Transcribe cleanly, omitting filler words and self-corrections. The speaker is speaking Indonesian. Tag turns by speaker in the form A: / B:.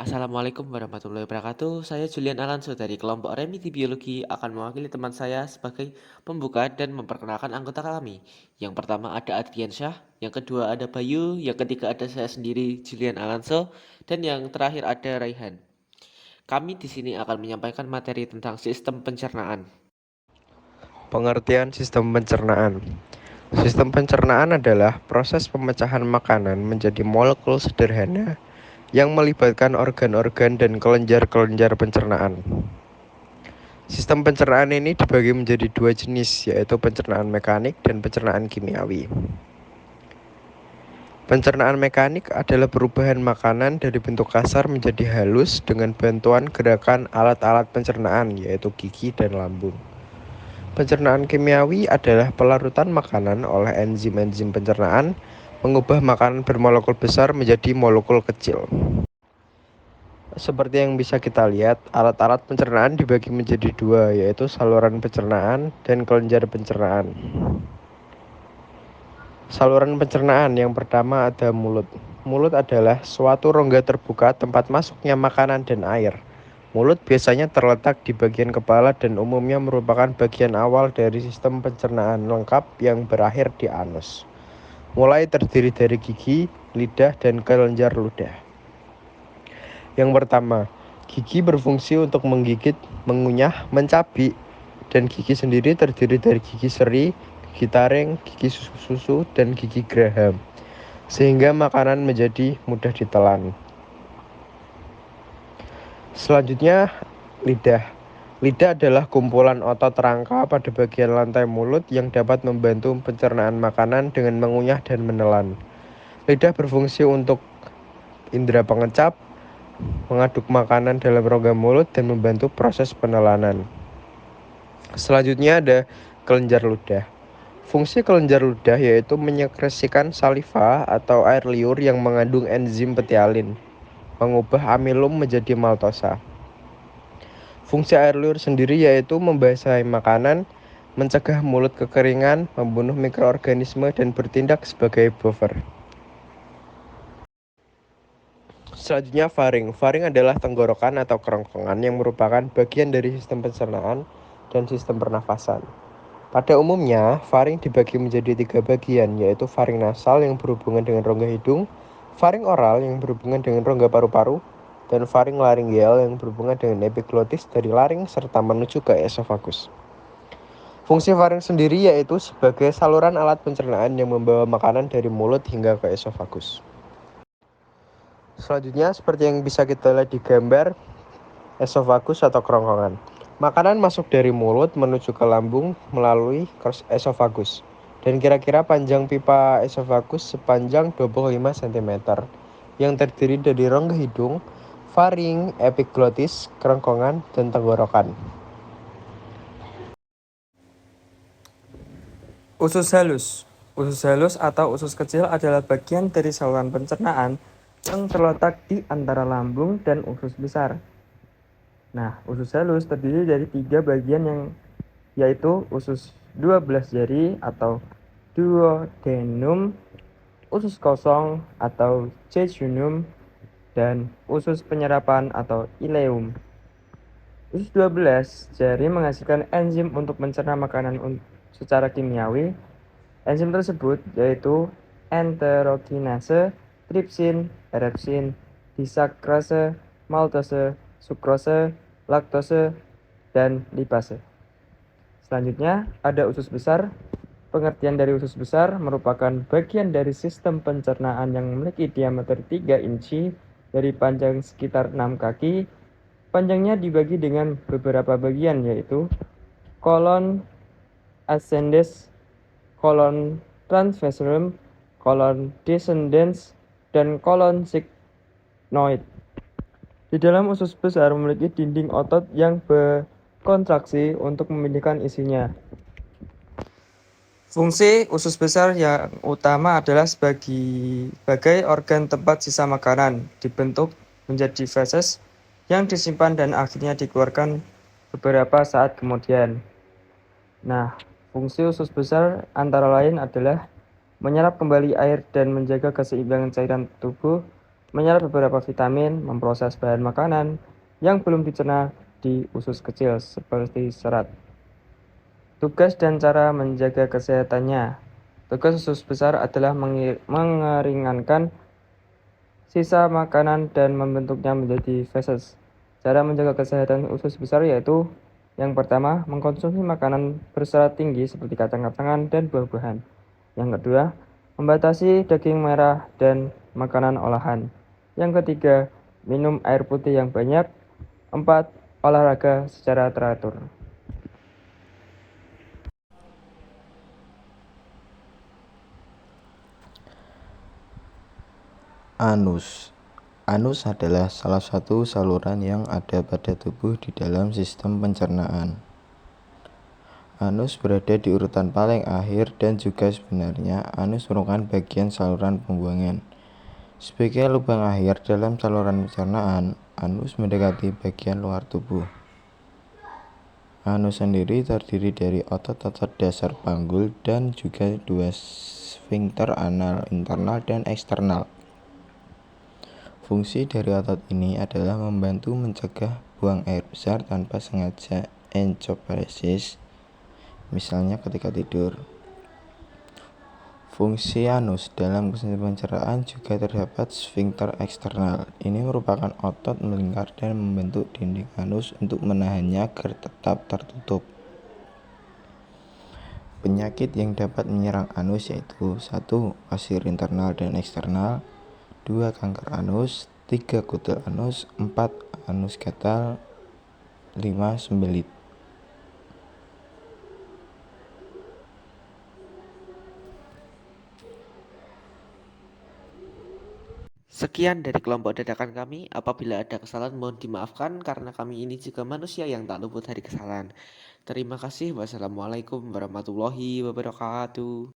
A: Assalamualaikum warahmatullahi wabarakatuh. Saya Julian Alanso dari kelompok Remedi Biologi akan mewakili teman saya sebagai pembuka dan memperkenalkan anggota kami. Yang pertama ada Adriansyah, yang kedua ada Bayu, yang ketiga ada saya sendiri Julian Alanso, dan yang terakhir ada Raihan. Kami di sini akan menyampaikan materi tentang sistem pencernaan.
B: Pengertian sistem pencernaan. Sistem pencernaan adalah proses pemecahan makanan menjadi molekul sederhana yang melibatkan organ-organ dan kelenjar-kelenjar pencernaan. Sistem pencernaan ini dibagi menjadi dua jenis, yaitu pencernaan mekanik dan pencernaan kimiawi. Pencernaan mekanik adalah perubahan makanan dari bentuk kasar menjadi halus dengan bantuan gerakan alat-alat pencernaan, yaitu gigi dan lambung. Pencernaan kimiawi adalah pelarutan makanan oleh enzim-enzim pencernaan, mengubah makanan bermolekul besar menjadi molekul kecil. Seperti yang bisa kita lihat, alat-alat pencernaan dibagi menjadi dua, yaitu saluran pencernaan dan kelenjar pencernaan. Saluran pencernaan yang pertama ada mulut. Mulut adalah suatu rongga terbuka tempat masuknya makanan dan air. Mulut biasanya terletak di bagian kepala dan umumnya merupakan bagian awal dari sistem pencernaan lengkap yang berakhir di anus. Mulai terdiri dari gigi, lidah, dan kelenjar ludah. Yang pertama, gigi berfungsi untuk menggigit, mengunyah, mencabik, dan gigi sendiri terdiri dari gigi seri, gigi taring, gigi susu, dan gigi geraham, sehingga makanan menjadi mudah ditelan. Selanjutnya, lidah. Lidah adalah kumpulan otot rangka pada bagian lantai mulut yang dapat membantu pencernaan makanan dengan mengunyah dan menelan. Lidah berfungsi untuk indera pengecap, mengaduk makanan dalam rongga mulut, dan membantu proses penelanan. Selanjutnya ada kelenjar ludah. Fungsi kelenjar ludah yaitu menyekresikan saliva atau air liur yang mengandung enzim petialin, mengubah amilum menjadi maltosa. Fungsi air liur sendiri yaitu membasahi makanan, mencegah mulut kekeringan, membunuh mikroorganisme, dan bertindak sebagai buffer. Selanjutnya faring. Faring adalah tenggorokan atau kerongkongan yang merupakan bagian dari sistem pencernaan dan sistem pernafasan. Pada umumnya, faring dibagi menjadi tiga bagian, yaitu faring nasal yang berhubungan dengan rongga hidung, faring oral yang berhubungan dengan rongga paru-paru, dan faring laringeal yang berhubungan dengan epiglotis dari laring serta menuju ke esofagus. Fungsi faring sendiri yaitu sebagai saluran alat pencernaan yang membawa makanan dari mulut hingga ke esofagus. Selanjutnya, seperti yang bisa kita lihat di gambar, esofagus atau kerongkongan. Makanan masuk dari mulut menuju ke lambung melalui esofagus. Dan kira-kira panjang pipa esofagus sepanjang 25 cm yang terdiri dari rongga hidung, faring, epiglotis, kerongkongan, dan tenggorokan.
C: Usus halus. Usus halus atau usus kecil adalah bagian dari saluran pencernaan yang terletak di antara lambung dan usus besar. Nah, usus halus terdiri dari tiga bagian yaitu usus 12 jari atau duodenum, usus kosong atau jejunum, dan usus penyerapan atau ileum. Usus 12 jari menghasilkan enzim untuk mencerna makanan secara kimiawi. Enzim tersebut yaitu enterokinase, tripsin, erepsin, disakrase, maltose, sukrose, laktose, dan lipase. Selanjutnya ada usus besar. Pengertian dari usus besar merupakan bagian dari sistem pencernaan yang memiliki diameter 3 inci dari panjang sekitar 6 kaki. Panjangnya dibagi dengan beberapa bagian yaitu kolon ascendens, kolon transversorum, kolon descendens, dan kolon sigmoid. Di dalam usus besar memiliki dinding otot yang berkontraksi untuk memindahkan isinya. Fungsi usus besar yang utama adalah sebagai organ tempat sisa makanan, dibentuk menjadi feses yang disimpan dan akhirnya dikeluarkan beberapa saat kemudian. Nah, fungsi usus besar antara lain adalah menyerap kembali air dan menjaga keseimbangan cairan tubuh, menyerap beberapa vitamin, memproses bahan makanan yang belum dicerna di usus kecil seperti serat. Tugas dan cara menjaga kesehatannya. Tugas usus besar adalah mengeringankan sisa makanan dan membentuknya menjadi feses. Cara menjaga kesehatan usus besar yaitu yang pertama, mengkonsumsi makanan berserat tinggi seperti kacang-kacangan dan buah-buahan. Yang kedua, membatasi daging merah dan makanan olahan. Yang ketiga, minum air putih yang banyak. Empat, olahraga secara teratur.
D: Anus. Anus adalah salah satu saluran yang ada pada tubuh di dalam sistem pencernaan. Anus berada di urutan paling akhir dan juga sebenarnya anus merupakan bagian saluran pembuangan. Sebagai lubang akhir dalam saluran pencernaan, anus mendekati bagian luar tubuh. Anus sendiri terdiri dari otot-otot dasar panggul dan juga dua sfinkter anal internal dan eksternal. Fungsi dari otot ini adalah membantu mencegah buang air besar tanpa sengaja encopresis, misalnya ketika tidur. Fungsi anus dalam pencernaan juga terdapat sfinkter eksternal. Ini merupakan otot melingkar dan membentuk dinding anus untuk menahannya agar tetap tertutup. Penyakit yang dapat menyerang anus yaitu 1. Pasir internal dan eksternal, 2. Kanker anus, 3. Kutil anus, 4. Anus gatal, 5. Sembelit.
A: Sekian dari kelompok dadakan kami. Apabila ada kesalahan mohon dimaafkan karena kami ini juga manusia yang tak luput dari kesalahan. Terima kasih. Wassalamualaikum warahmatullahi wabarakatuh.